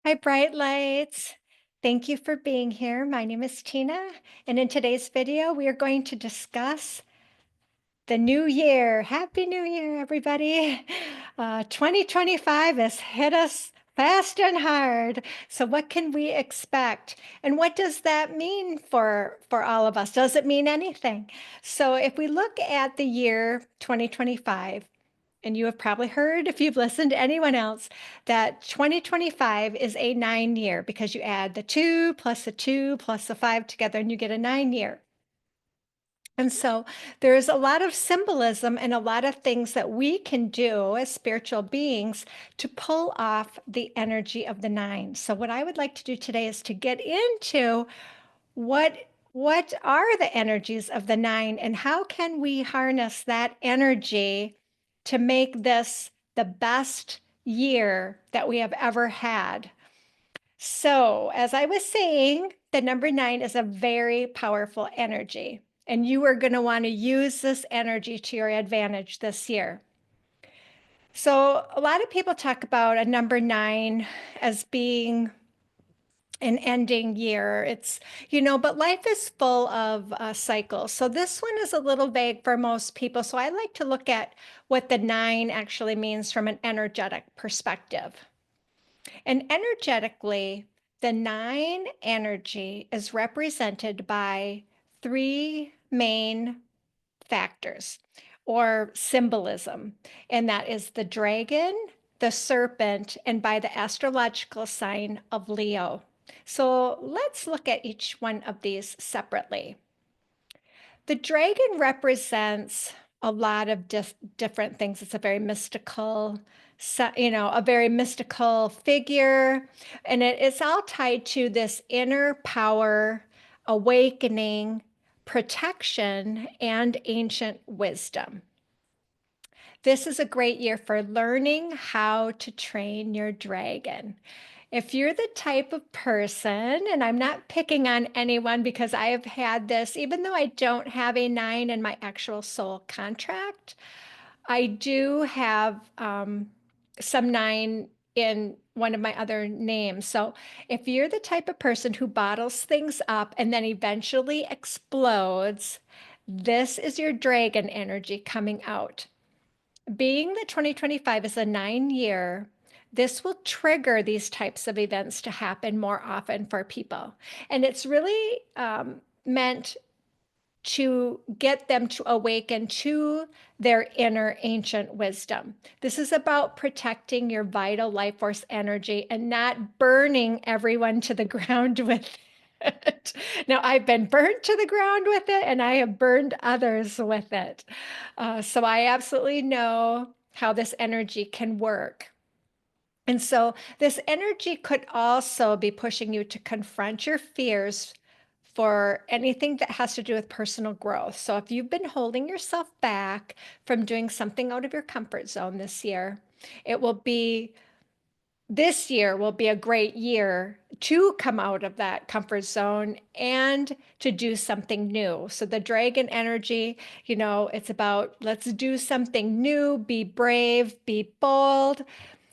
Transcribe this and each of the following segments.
Hi, bright lights. Thank you for being here. My name is Tina, and in today's video, we are going to discuss the new year. Happy New Year, everybody. 2025 has hit us fast and hard. So what can we expect? And what does that mean for all of us? Does it mean anything? So if we look at the year 2025, and you have probably heard, if you've listened to anyone else, that 2025 is a 9 year because you add the 2 plus the 2 plus the 5 together and you get a 9 year. And so there's a lot of symbolism and a lot of things that we can do as spiritual beings to pull off the energy of the nine. So what I would like to do today is to get into what are the energies of the nine and how can we harness that energy to make this the best year that we have ever had. So, as I was saying, the number nine is a very powerful energy, and you are going to want to use this energy to your advantage this year. So, a lot of people talk about a number nine as being an ending year. But life is full of cycles. So, this one is a little vague for most people. So, I like to look at what the nine actually means from an energetic perspective. And energetically, the nine energy is represented by three main factors or symbolism, and that is the dragon, the serpent, and by the astrological sign of Leo. So let's look at each one of these separately. The dragon represents a lot of different things. It's a very mystical, a very mystical figure, and it's all tied to this inner power, awakening, protection, and ancient wisdom. This is a great year for learning how to train your dragon. If you're the type of person, and I'm not picking on anyone because I have had this, even though I don't have a nine in my actual soul contract, I do have some nine in one of my other names. So if you're the type of person who bottles things up and then eventually explodes, this is your dragon energy coming out. Being that 2025 is a 9 year, this will trigger these types of events to happen more often for people. And it's really meant to get them to awaken to their inner ancient wisdom. This is about protecting your vital life force energy and not burning everyone to the ground with it. Now, I've been burnt to the ground with it, and I have burned others with it. So I absolutely know how this energy can work. And so this energy could also be pushing you to confront your fears for anything that has to do with personal growth. So if you've been holding yourself back from doing something out of your comfort zone this year, this year will be a great year to come out of that comfort zone and to do something new. So the dragon energy, it's about let's do something new, be brave, be bold.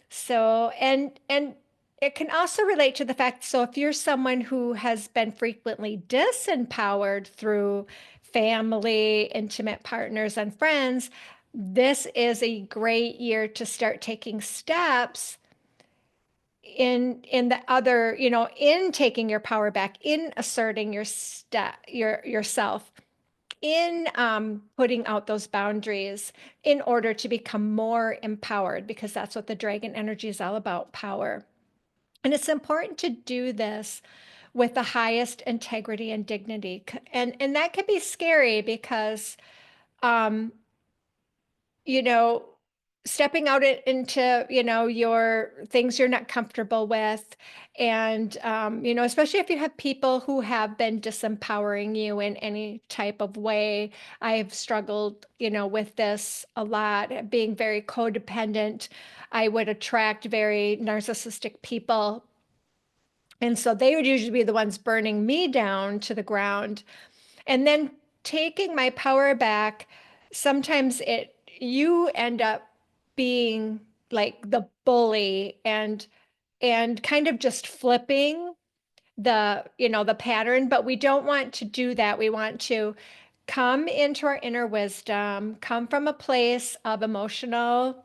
So, and it can also relate to the fact, so if you're someone who has been frequently disempowered through family, intimate partners, and friends, this is a great year to start taking steps in the other, in taking your power back, in asserting yourself, in putting out those boundaries in order to become more empowered, because that's what the dragon energy is all about, power. And it's important to do this with the highest integrity and dignity. And that can be scary because um, you know, stepping out into, your things you're not comfortable with. And, especially if you have people who have been disempowering you in any type of way. I've struggled, with this a lot, being very codependent. I would attract very narcissistic people. And so they would usually be the ones burning me down to the ground. And then taking my power back, sometimes you end up being like the bully and and kind of just flipping the pattern, but we don't want to do that. We want to come into our inner wisdom, come from a place of emotional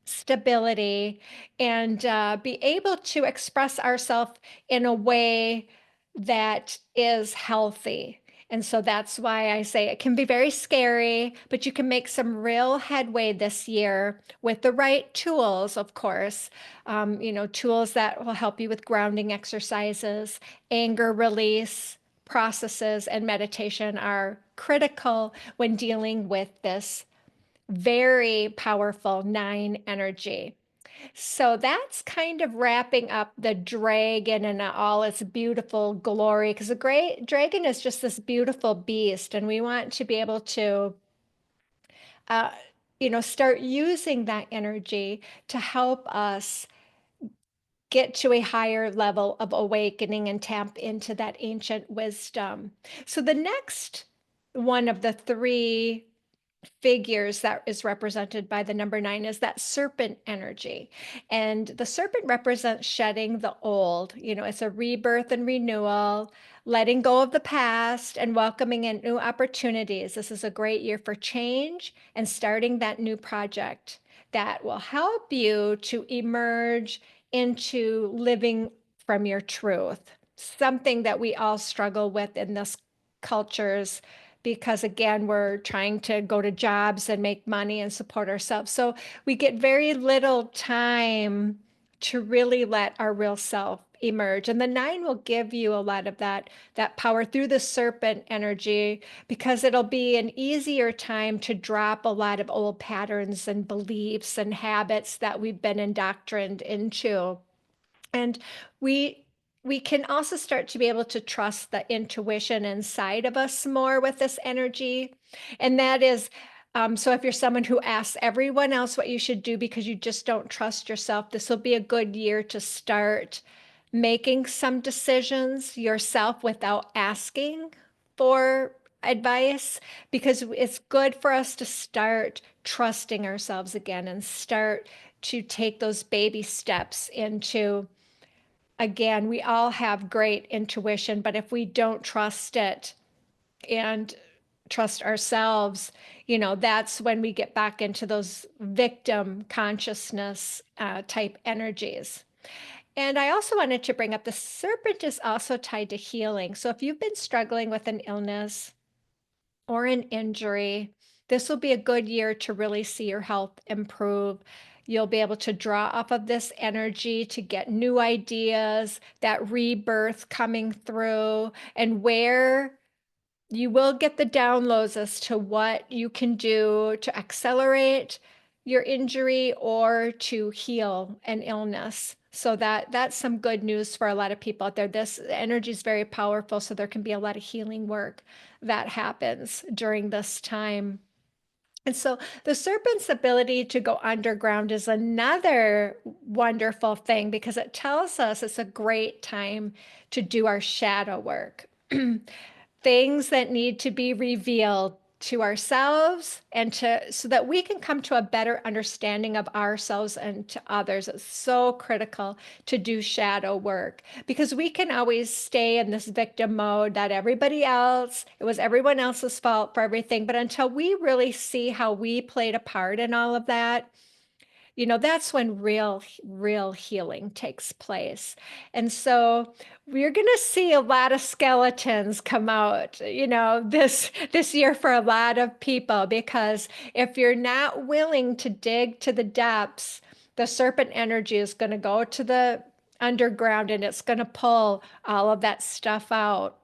stability, and be able to express ourselves in a way that is healthy. And so that's why I say it can be very scary, but you can make some real headway this year with the right tools, of course. Tools that will help you with grounding exercises, anger release processes, and meditation are critical when dealing with this very powerful 9 energy. So that's kind of wrapping up the dragon and all its beautiful glory, because the great dragon is just this beautiful beast, and we want to be able to, uh, start using that energy to help us get to a higher level of awakening and tap into that ancient wisdom. So the next one of the 3 figures that is represented by the number 9 is that serpent energy. And the serpent represents shedding the old. It's a rebirth and renewal, letting go of the past and welcoming in new opportunities. This is a great year for change and starting that new project that will help you to emerge into living from your truth. Something that we all struggle with in this cultures, because again, we're trying to go to jobs and make money and support ourselves. So we get very little time to really let our real self emerge. And the 9 will give you a lot of that power through the serpent energy, because it'll be an easier time to drop a lot of old patterns and beliefs and habits that we've been indoctrined into. And we we can also start to be able to trust the intuition inside of us more with this energy. And that is, so if you're someone who asks everyone else what you should do because you just don't trust yourself, this will be a good year to start making some decisions yourself without asking for advice, because it's good for us to start trusting ourselves again and start to take those baby steps into, again, we all have great intuition, but if we don't trust it and trust ourselves, that's when we get back into those victim consciousness type energies. And I also wanted to bring up the serpent is also tied to healing. So if you've been struggling with an illness or an injury, this will be a good year to really see your health improve. You'll be able to draw off of this energy to get new ideas, that rebirth coming through, and where you will get the downloads as to what you can do to accelerate your injury or to heal an illness. So that's some good news for a lot of people out there. This energy is very powerful, so there can be a lot of healing work that happens during this time. And so the serpent's ability to go underground is another wonderful thing, because it tells us it's a great time to do our shadow work. Things that need to be revealed to ourselves, and so that we can come to a better understanding of ourselves and to others. It's so critical to do shadow work, because we can always stay in this victim mode that it was everyone else's fault for everything. But until we really see how we played a part in all of that, that's when real healing takes place. And so we're going to see a lot of skeletons come out, this year for a lot of people, because if you're not willing to dig to the depths, the serpent energy is going to go to the underground and it's going to pull all of that stuff out.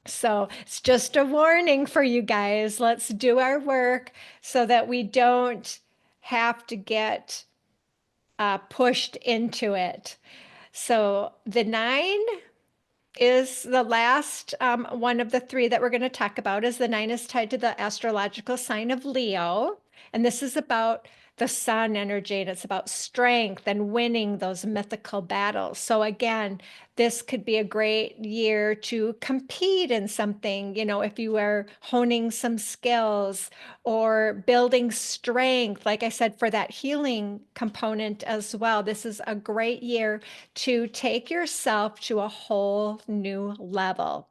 So it's just a warning for you guys. Let's do our work so that we don't have to get pushed into it. So the 9 is the last one of the 3 that we're going to talk about. Is the 9 is tied to the astrological sign of Leo. And this is about the sun energy, and it's about strength and winning those mythical battles. So again, this could be a great year to compete in something, if you are honing some skills or building strength, like I said, for that healing component as well. This is a great year to take yourself to a whole new level.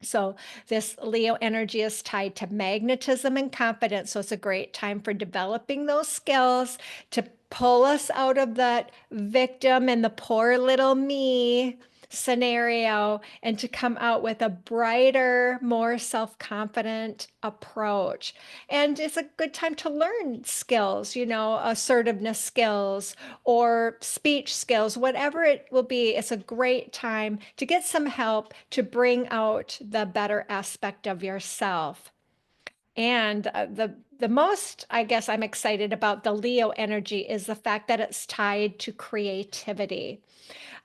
So this Leo energy is tied to magnetism and confidence. So it's a great time for developing those skills to pull us out of that victim and the poor little me scenario and to come out with a brighter, more self-confident approach. And it's a good time to learn skills, assertiveness skills or speech skills, whatever it will be. It's a great time to get some help to bring out the better aspect of yourself. And the most, I guess, I'm excited about the Leo energy is the fact that it's tied to creativity.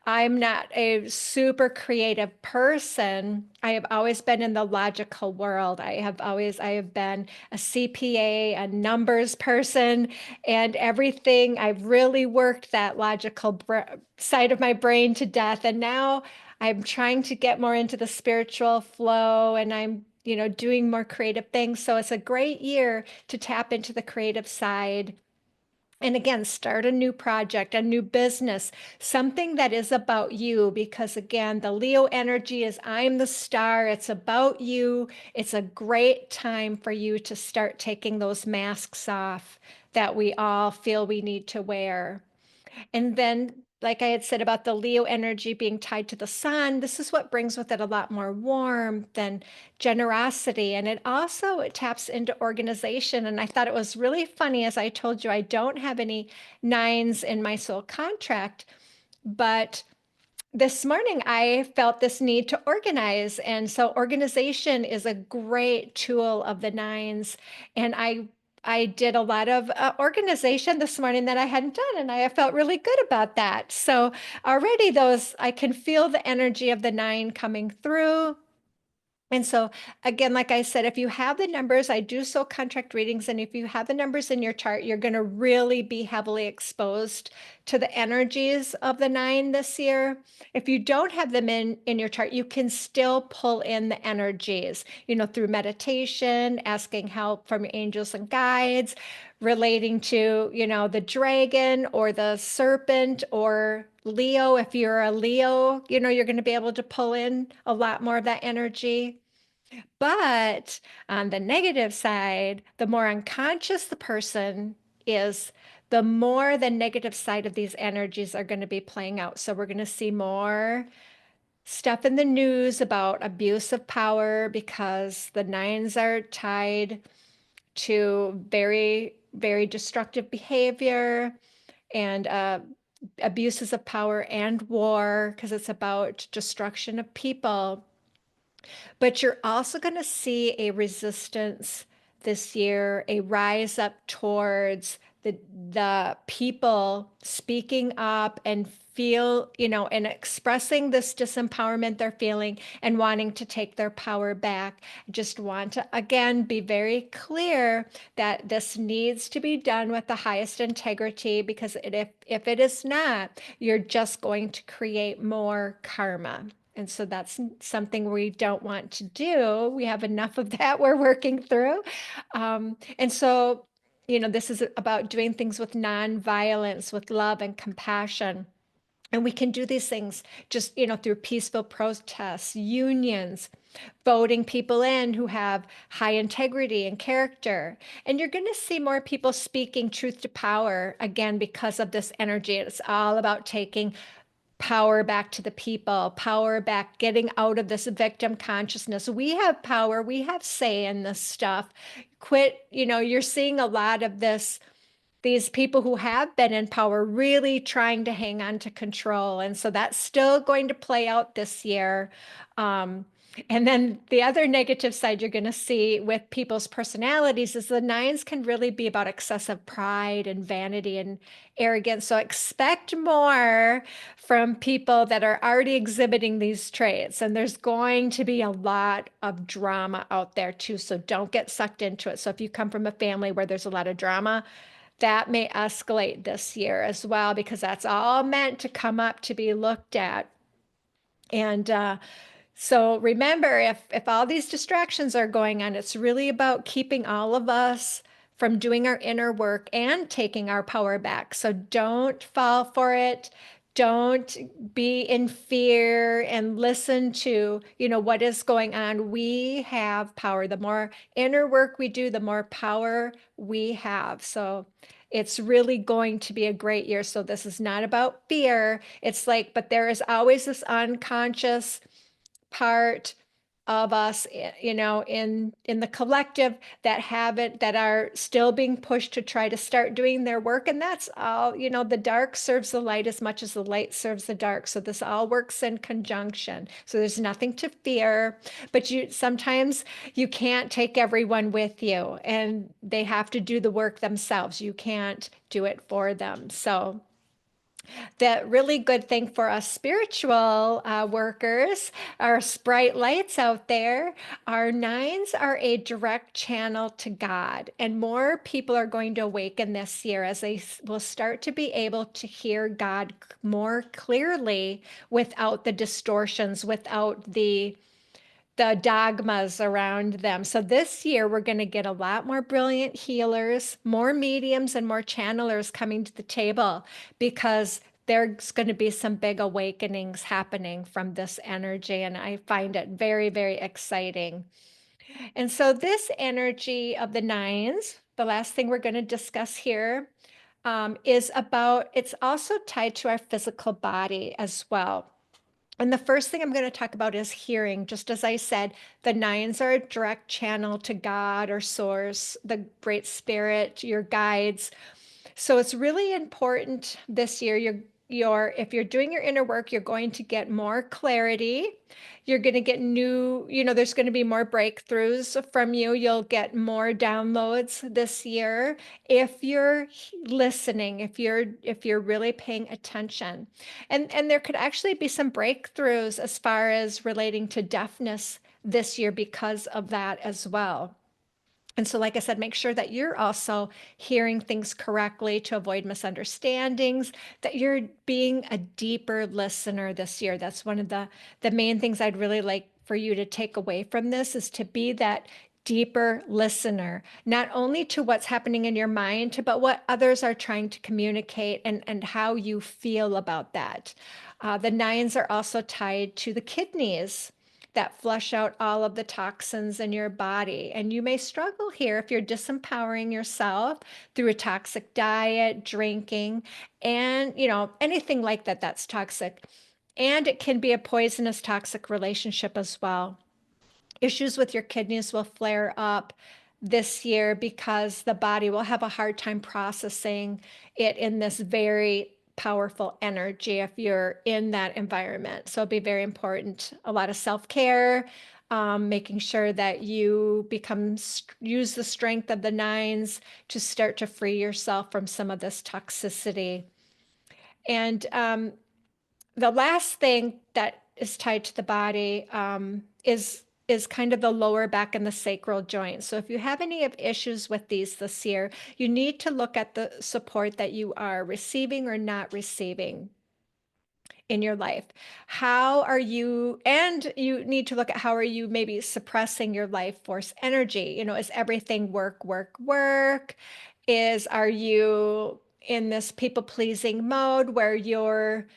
I'm not a super creative person. I have always been in the logical world. I have been a CPA, a numbers person, and everything. I've really worked that logical side of my brain to death. And now I'm trying to get more into the spiritual flow and I'm doing more creative things. So it's a great year to tap into the creative side and again, start a new project, a new business, something that is about you. Because again, the Leo energy is I'm the star. It's about you. It's a great time for you to start taking those masks off that we all feel we need to wear. And then, like I had said about the Leo energy being tied to the sun, this is what brings with it a lot more warmth and generosity. And it taps into organization. And I thought it was really funny, as I told you, I don't have any nines in my soul contract, but this morning I felt this need to organize. And so organization is a great tool of the nines. And I did a lot of organization this morning that I hadn't done, and I felt really good about that. So already I can feel the energy of the nine coming through. And so, again, like I said, if you have the numbers, I do soul contract readings. And if you have the numbers in your chart, you're going to really be heavily exposed to the energies of the nine this year. If you don't have them in your chart, you can still pull in the energies, through meditation, asking help from your angels and guides, relating to, the dragon or the serpent or Leo. If you're a Leo, you're going to be able to pull in a lot more of that energy. But on the negative side, the more unconscious the person is, the more the negative side of these energies are going to be playing out. So we're going to see more stuff in the news about abuse of power because the nines are tied to very, very destructive behavior and abuses of power and war because it's about destruction of people. But you're also going to see a resistance this year, a rise up towards the people speaking up and and expressing this disempowerment they're feeling and wanting to take their power back. Just want to, again, be very clear that this needs to be done with the highest integrity because if it is not, you're just going to create more karma. And so that's something we don't want to do. We have enough of that we're working through. And so, this is about doing things with nonviolence, with love and compassion. And we can do these things just, through peaceful protests, unions, voting people in who have high integrity and character. And you're going to see more people speaking truth to power, again, because of this energy. It's all about taking power back to the people, power back, getting out of this victim consciousness. We have power, we have say in this stuff. Quit, you're seeing a lot of these people who have been in power really trying to hang on to control. And so that's still going to play out this year. And then the other negative side you're going to see with people's personalities is the nines can really be about excessive pride and vanity and arrogance. So expect more from people that are already exhibiting these traits. And there's going to be a lot of drama out there too. So don't get sucked into it. So if you come from a family where there's a lot of drama, that may escalate this year as well, because that's all meant to come up to be looked at. And so remember, if all these distractions are going on, it's really about keeping all of us from doing our inner work and taking our power back. So don't fall for it. Don't be in fear, and listen to, what is going on. We have power. The more inner work we do, the more power we have. So it's really going to be a great year. So this is not about fear. It's like, but there is always this unconscious part of us, in the collective, that are still being pushed to try to start doing their work. And that's all, the dark serves the light as much as the light serves the dark. So this all works in conjunction. So there's nothing to fear, but sometimes you can't take everyone with you, and they have to do the work themselves. You can't do it for them. So the really good thing for us spiritual workers, our bright lights out there, our nines are a direct channel to God. And more people are going to awaken this year as they will start to be able to hear God more clearly, without the distortions, without the dogmas around them. So this year, we're going to get a lot more brilliant healers, more mediums, and more channelers coming to the table, because there's going to be some big awakenings happening from this energy. And I find it very, very exciting. And so this energy of the nines, the last thing we're going to discuss here, is about, it's also tied to our physical body as well. And the first thing I'm going to talk about is hearing. Just as I said, the nines are a direct channel to God or source, the great spirit, your guides. So it's really important this year. If you're doing your inner work, you're going to get more clarity. You're going to get there's going to be more breakthroughs from you. You'll get more downloads this year if you're listening, if you're really paying attention. And there could actually be some breakthroughs as far as relating to deafness this year because of that as well. And so, like I said, make sure that you're also hearing things correctly to avoid misunderstandings, that you're being a deeper listener this year. That's one of the main things I'd really like for you to take away from this, is to be that deeper listener, not only to what's happening in your mind, but what others are trying to communicate, and how you feel about that. The nines are also tied to the kidneys that flush out all of the toxins in your body. And you may struggle here if you're disempowering yourself through a toxic diet, drinking, and anything like that that's toxic. And it can be a poisonous, toxic relationship as well. Issues with your kidneys will flare up this year because the body will have a hard time processing it in this very powerful energy if you're in that environment. So it'll be very important. A lot of self-care, making sure that you use the strength of the nines to start to free yourself from some of this toxicity. And the last thing that is tied to the body is kind of the lower back and the sacral joint. So if you have any of issues with these this year, you need to look at the support that you are receiving or not receiving in your life. And you need to look at how are you maybe suppressing your life force energy? Is everything work, work, work? Are you in this people pleasing mode where you're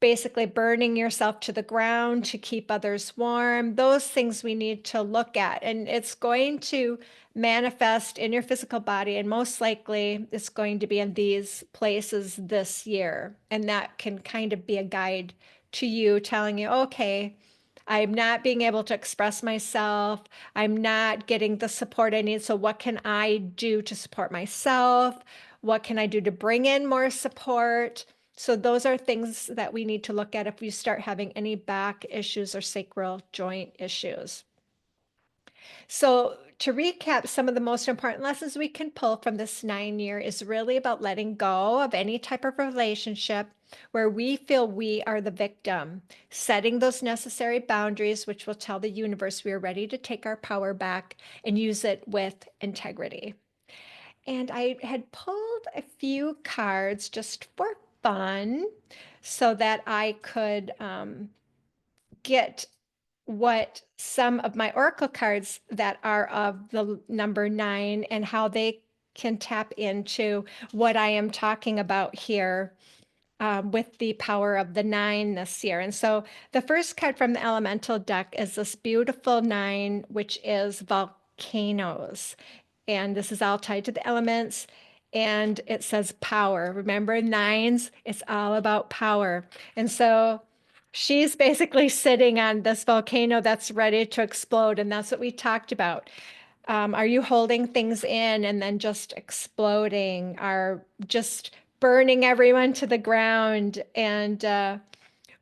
basically burning yourself to the ground to keep others warm? Those things we need to look at. And it's going to manifest in your physical body, and most likely it's going to be in these places this year. And that can kind of be a guide to you, telling you, okay, I'm not being able to express myself. I'm not getting the support I need. So what can I do to support myself? What can I do to bring in more support? So those are things that we need to look at if you start having any back issues or sacral joint issues. So to recap, some of the most important lessons we can pull from this 9-year is really about letting go of any type of relationship where we feel we are the victim, setting those necessary boundaries, which will tell the universe we are ready to take our power back and use it with integrity. And I had pulled a few cards just for fun so that I could get what some of my oracle cards that are of the number 9 and how they can tap into what I am talking about here with the power of the 9 this year. And so the first card from the elemental deck is this beautiful 9, which is volcanoes. And this is all tied to the elements. And it says power. Remember, nines, it's all about power. And so she's basically sitting on this volcano that's ready to explode. And that's what we talked about. Are you holding things in and then just exploding? Are just burning everyone to the ground? And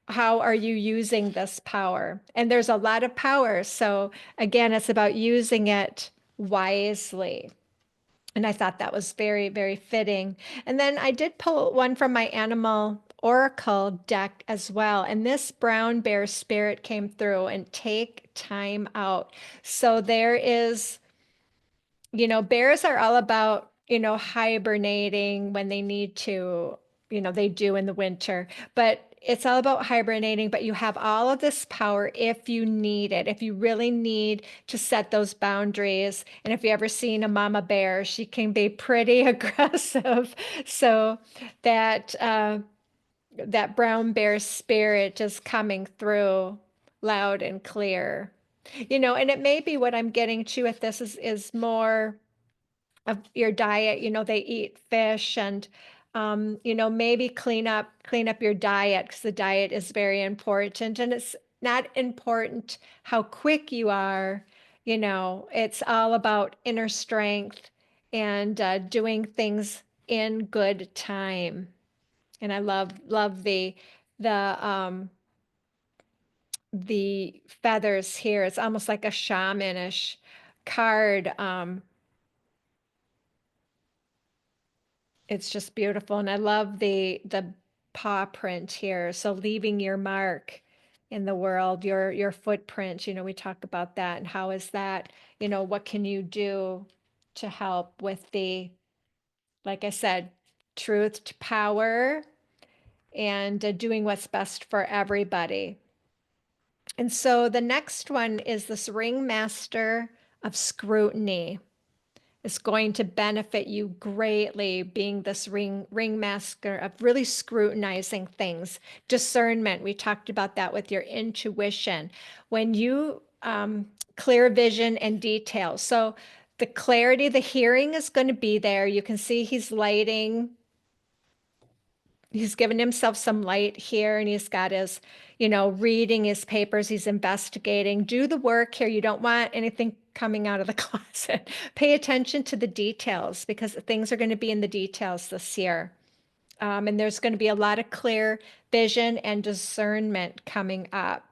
how are you using this power? And there's a lot of power. So again, it's about using it wisely. And I thought that was very, very fitting. And then I did pull one from my animal oracle deck as well. And this brown bear spirit came through and take time out. So there is, bears are all about, hibernating when they need to, they do in the winter, but it's all about hibernating. But you have all of this power if you need it, if you really need to set those boundaries. And if you ever seen a mama bear, she can be pretty aggressive. So that brown bear spirit is coming through loud and clear. And it may be what I'm getting to with this is more of your diet. They eat fish and maybe clean up your diet because the diet is very important. And it's not important how quick you are, it's all about inner strength and doing things in good time. And I love the the feathers here. It's almost like a shamanish card. It's just beautiful. And I love the paw print here. So leaving your mark in the world, your footprint, we talk about that and how is that, what can you do to help with like I said, truth to power and doing what's best for everybody. And so the next one is this ringmaster of scrutiny. Is going to benefit you greatly, being this ringmaster of really scrutinizing things. Discernment, we talked about that with your intuition. When you clear vision and details. So the clarity, the hearing is going to be there. You can see he's lighting. He's given himself some light here and he's got his, reading his papers, he's investigating. Do the work here. You don't want anything coming out of the closet. Pay attention to the details because things are going to be in the details this year. And there's going to be a lot of clear vision and discernment coming up.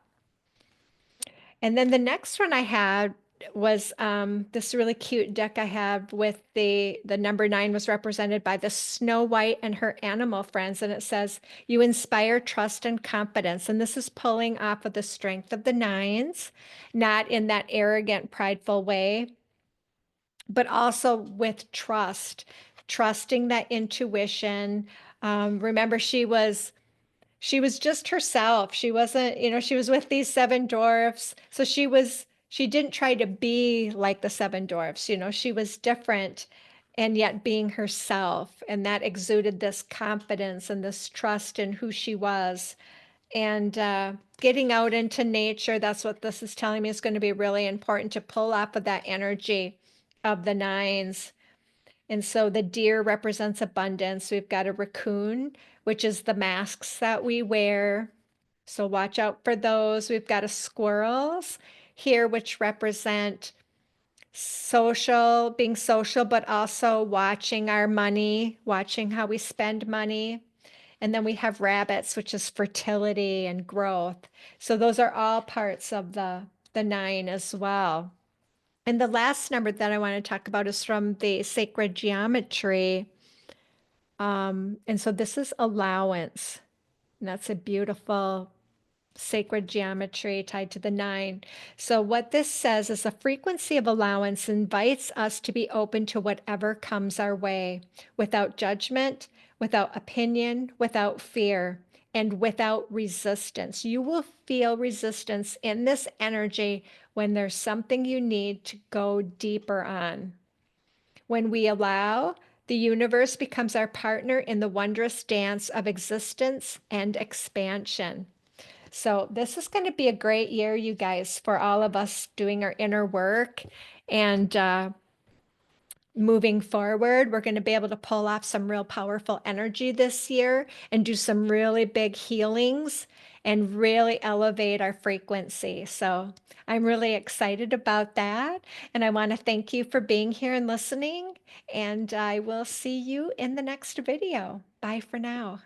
And then the next one I had was this really cute deck I have with the number 9 was represented by the Snow White and her animal friends. And it says, you inspire trust and confidence. And this is pulling off of the strength of the 9s, not in that arrogant, prideful way, but also with trust, trusting that intuition. Remember, she was just herself. She wasn't, she was with these 7 dwarfs. So she didn't try to be like the 7 dwarfs, she was different and yet being herself. And that exuded this confidence and this trust in who she was. And getting out into nature, that's what this is telling me is going to be really important to pull off of that energy of the 9s. And so the deer represents abundance. We've got a raccoon, which is the masks that we wear. So watch out for those. We've got a squirrels here, which represent being social, but also watching our money, watching how we spend money. And then we have rabbits, which is fertility and growth. So those are all parts of the 9 as well. And the last number that I want to talk about is from the sacred geometry. And so this is allowance. And that's a beautiful sacred geometry tied to the 9. So what this says is the frequency of allowance invites us to be open to whatever comes our way, without judgment, without opinion, without fear, and without resistance. You will feel resistance in this energy when there's something you need to go deeper on. When we allow, the universe becomes our partner in the wondrous dance of existence and expansion. So this is going to be a great year, you guys, for all of us doing our inner work and moving forward. We're going to be able to pull off some real powerful energy this year and do some really big healings and really elevate our frequency. So I'm really excited about that. And I want to thank you for being here and listening. And I will see you in the next video. Bye for now.